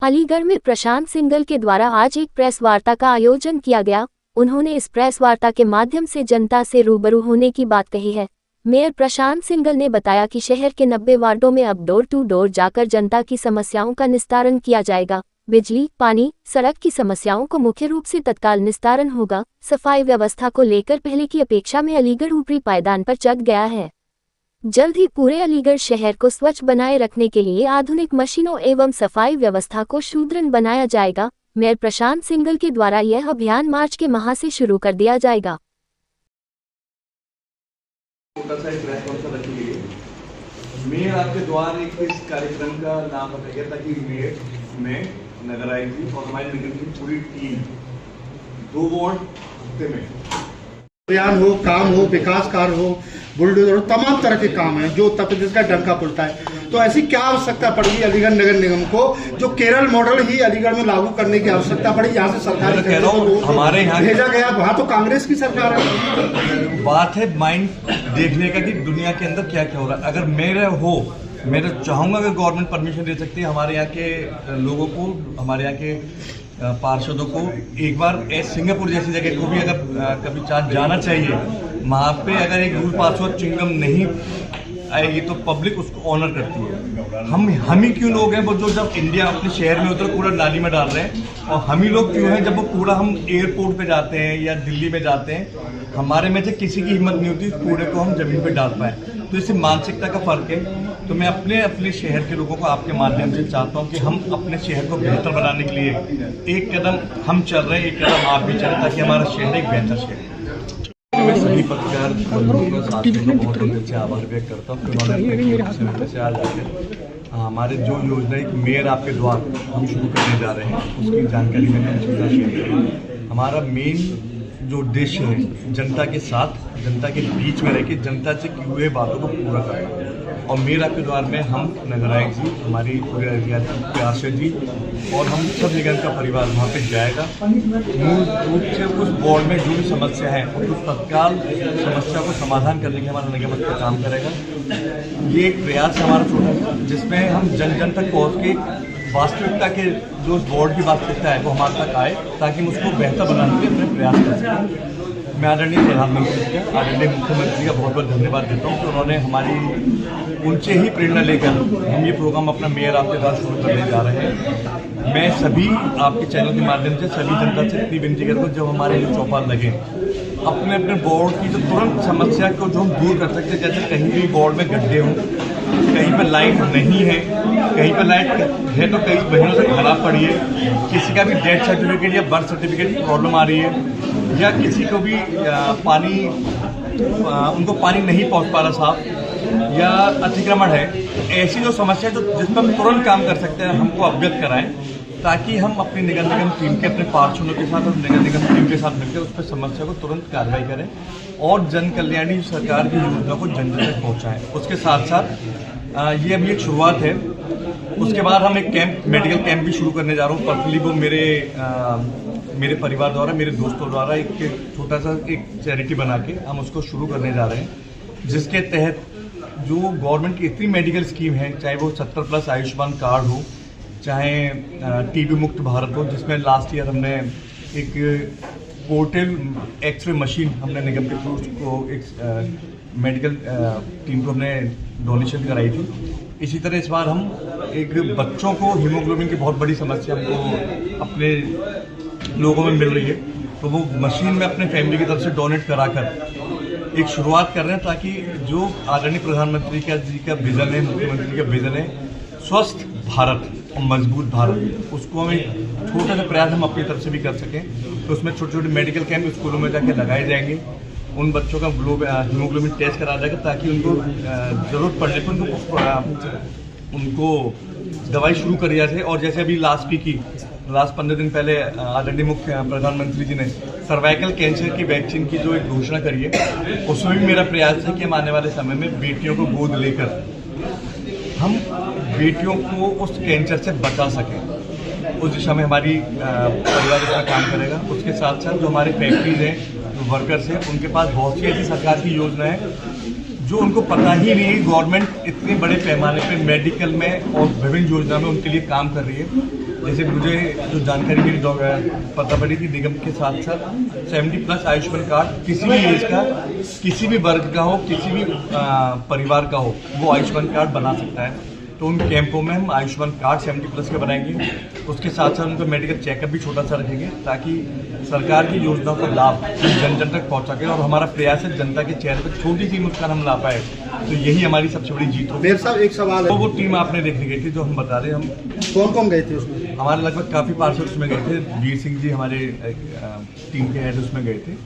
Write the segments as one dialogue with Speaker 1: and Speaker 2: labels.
Speaker 1: अलीगढ़ में प्रशांत सिंघल के द्वारा आज एक प्रेस वार्ता का आयोजन किया गया। उन्होंने इस प्रेस वार्ता के माध्यम से जनता से रूबरू होने की बात कही है। मेयर प्रशांत सिंघल ने बताया कि शहर के 90 वार्डों में अब डोर टू डोर जाकर जनता की समस्याओं का निस्तारण किया जाएगा। बिजली, पानी, सड़क की समस्याओं को मुख्य रूप से तत्काल निस्तारण होगा। सफाई व्यवस्था को लेकर पहले की अपेक्षा में अलीगढ़ ऊपरी पायदान पर चढ़ गया है। जल्द ही पूरे अलीगढ़ शहर को स्वच्छ बनाए रखने के लिए आधुनिक मशीनों एवं सफाई व्यवस्था को सुदृढ़ बनाया जाएगा। मेयर प्रशांत सिंघल के द्वारा यह अभियान मार्च के माह से शुरू कर दिया जाएगा।
Speaker 2: मेयर आपके द्वार एक इस कार्यक्रम का नाम बताइए ताकि मेयर में नगर आयुक्त और हमारी नगर की पूरी टीम 2 वार्ड हफ्ते में
Speaker 3: अभियान हो, काम हो, विकास कार्य हो, बुलडोजर हो, तमाम तरह के काम हैं जो उत्तर प्रदेश का डंका पुलता है। तो ऐसी क्या आवश्यकता पड़ेगी अलीगढ़ नगर निगम को जो केरल मॉडल ही अलीगढ़ में लागू करने की आवश्यकता पड़ी। यहाँ से सरकारी
Speaker 2: हमारे यहाँ
Speaker 3: भेजा गया, वहाँ तो कांग्रेस की सरकार है।
Speaker 2: बात है माइंड देखने का कि दुनिया के अंदर क्या क्या हो रहा है। अगर मैं चाहूँगा कि गवर्नमेंट परमिशन दे सकती है हमारे यहाँ के लोगों को, हमारे यहाँ के पार्षदों को एक बार सिंगापुर जैसी जगह को भी अगर कभी चांस जाना चाहिए। वहाँ पे अगर एक रूल पास हुआ चिंगम नहीं आएगी तो पब्लिक उसको ऑनर करती है। हम ही क्यों लोग हैं वो जो जब इंडिया अपने शहर में उतर कूड़ा नाली में डाल रहे हैं, और हम ही लोग क्यों हैं जब वो कूड़ा हम एयरपोर्ट पे जाते हैं या दिल्ली में जाते हैं, हमारे में से किसी की हिम्मत नहीं होती कूड़े को हम जमीन पे डाल पाए। तो इससे मानसिकता का फर्क है। तो मैं अपने शहर के लोगों को आपके माध्यम से चाहता हूँ कि हम अपने शहर को बेहतर बनाने के लिए एक कदम हम चल रहे हैं, एक कदम आप भी चलें ताकि हमारा शहर एक बेहतर शहर। मैं सभी पत्रकार साथियों का बहुत दिल से आभार व्यक्त करता हूँ कि उन्होंने से आज आकर हमारे जो योजना एक मेयर आपके द्वार हम शुरू करने जा रहे हैं उसकी जानकारी मैंने शेयर की। हमारा मेन जो उद्देश्य है जनता के साथ, जनता के बीच में रह के जनता से की हुए बातों को पूरा करना। और मेयर आपके द्वार में हम नगर आयुक्त जी, हमारी पूरे पार्षद जी और हम सब निगम का परिवार वहाँ पे जाएगा। मूल रूप से उस वार्ड में जो भी समस्या है उस तत्काल समस्या को समाधान करने के हमारा निगम पर काम करेगा। ये एक प्रयास हमारा छोटा सा जिसमें हम जन जन तक पहुँच के वास्तविकता के जो वार्ड की वास्तविकता है वो हमारे तक आए ताकि हम उसको बेहतर बनाने के अपने प्रयास कर सकें। मैं आदरणीय प्रधानमंत्री जी का, आदरणीय मुख्यमंत्री जी का बहुत बहुत धन्यवाद देता हूँ कि उन्होंने हमारी उनसे ही प्रेरणा लेकर हम ये प्रोग्राम अपना मेयर आपके साथ शुरू करने जा रहे हैं। मैं सभी आपके चैनल के माध्यम से सभी जनता से इतनी विनती करता हूँ जब हमारे लिए चौपाल लगे अपने अपने वार्ड की जो तुरंत समस्या को जो हम दूर कर सकते हैं, जैसे कहीं भी वार्ड में गड्ढे हों, कहीं पर लाइट नहीं है, कहीं पर लाइट है तो कई महीनों से खराब पड़ी है, किसी का भी डेथ सर्टिफिकेट या बर्थ सर्टिफिकेट की प्रॉब्लम आ रही है, या किसी को भी उनको पानी नहीं पहुंच पा रहा साफ, या अतिक्रमण है। ऐसी जो समस्या जो जिस पर हम तुरंत काम कर सकते हैं हमको अवगत कराएं ताकि हम अपनी निगम टीम के अपने पार्षदों के साथ और निगम टीम के साथ मिलकर उस पर समस्या को तुरंत कार्रवाई करें और जन कल्याणी सरकार की योजना को जन जन तक पहुँचाएँ। उसके साथ साथ ये अभी एक शुरुआत है। उसके बाद हम एक कैंप, मेडिकल कैंप भी शुरू करने जा रहा हूँ। पर्सनली वो मेरे परिवार द्वारा, मेरे दोस्तों द्वारा एक छोटा सा एक चैरिटी बना के हम उसको शुरू करने जा रहे हैं, जिसके तहत जो गवर्नमेंट की इतनी मेडिकल स्कीम है, चाहे वो 70+ आयुष्मान कार्ड हो, चाहे टीबी मुक्त भारत हो, जिसमें लास्ट ईयर हमने एक पोर्टेल एक्सरे मशीन हमने निगम के थ्रू को एक मेडिकल टीम को हमने डोनेशन कराई थी। इसी तरह इस बार हम एक बच्चों को हीमोग्लोबिन की बहुत बड़ी समस्या हमको अपने लोगों में मिल रही है, तो वो मशीन में अपने फैमिली की तरफ से डोनेट कराकर एक शुरुआत कर रहे हैं ताकि जो आदरणीय प्रधानमंत्री जी का विजन है, मुख्यमंत्री का विजन है स्वस्थ भारत और मजबूत भारत, उसको हम एक छोटा सा प्रयास हम अपनी तरफ से भी कर सकें। तो उसमें छोटे छोटे मेडिकल कैंप स्कूलों में जाके लगाए जाएंगे। उन बच्चों का हीमोग्लोबिन टेस्ट करा जाएगा ताकि उनको ज़रूरत पड़ने पर उनको दवाई शुरू करी जाए। और जैसे अभी लास्ट 15 दिन पहले आदरणीय मुख्य प्रधानमंत्री जी ने सर्वाइकल कैंसर की वैक्सीन की जो एक घोषणा करी है, उसमें भी मेरा प्रयास है कि हम आने वाले समय में बेटियों को गोद लेकर हम बेटियों को उस कैंसर से बचा सकें। उस दिशा में हमारी परिवार इसका काम करेगा। उसके साथ साथ जो हमारे फैक्ट्रीज हैं, जो वर्कर्स हैं, उनके पास बहुत सी ऐसी सरकार की योजना है जो उनको पता ही नहीं है। गवर्नमेंट इतने बड़े पैमाने पे मेडिकल में और विभिन्न योजना में उनके लिए काम कर रही है। जैसे मुझे जो जानकारी मेरी पता पड़ी थी, निगम के साथ साथ 70+ आयुष्मान कार्ड किसी भी एज का, किसी भी वर्ग का हो, किसी भी परिवार का हो, वो आयुष्मान कार्ड बना सकता है। तो उन कैंपों में हम आयुष्मान कार्ड 70+ के बनाएंगे। उसके साथ साथ उनका मेडिकल चेकअप भी छोटा सा रखेंगे, ताकि सरकार की योजनाओं का लाभ जन जन तक पहुँचा के, और हमारा प्रयास है जनता के चेहरे पर छोटी सी मुस्कान हम ला पाए, तो यही हमारी सबसे बड़ी जीत होगी।
Speaker 3: मेरे साहब एक सवाल है,
Speaker 2: तो वो टीम आपने देखने गई थी जो हम बता रहे, हम
Speaker 3: कौन कौन गए थे उसमें?
Speaker 2: हमारे लगभग काफ़ी पार्षद उसमें गए थे। वीर सिंह जी हमारे टीम के हेड उसमें गए थे।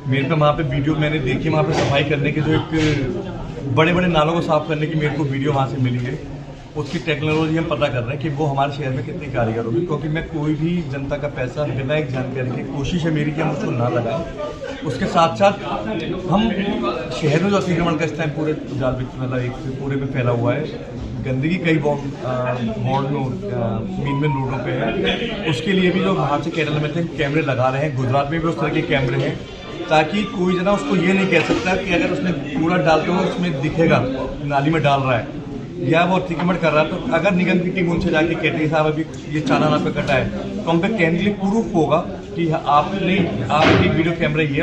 Speaker 2: मेरे को वहाँ पे वीडियो मैंने देखी, वहाँ पे सफाई करने के जो एक बड़े बड़े नालों को साफ करने की मेरे को वीडियो वहाँ से मिली है। उसकी टेक्नोलॉजी हम पता कर रहे हैं कि वो हमारे शहर में कितनी कारगर होगी, क्योंकि मैं कोई भी जनता का पैसा बिना एक जानकारी की, कोशिश है मेरी कि हम उसको ना लगाएं। उसके साथ साथ हम शहर में जो अतिक्रमण का स्थान पूरे जाल मतलब एक पूरे में फैला हुआ है, गंदगी कई वार्ड में मेन रोडों पे है, उसके लिए भी जो वहाँ से केरल में थे कैमरे लगा रहे हैं। गुजरात में भी उस तरह के कैमरे हैं, ताकि कोई जना उसको ये नहीं कह सकता कि अगर उसने कूड़ा डालते हुए उसमें दिखेगा नाली में डाल रहा है या वो अतिक्रमण कर रहा है, तो अगर निगम की टीम उनसे जाके कहती है साहब अभी ये चालान आप पे कटा है, तो हम पे कैंडली प्रूफ होगा कि आपकी वीडियो कैमरा ये है।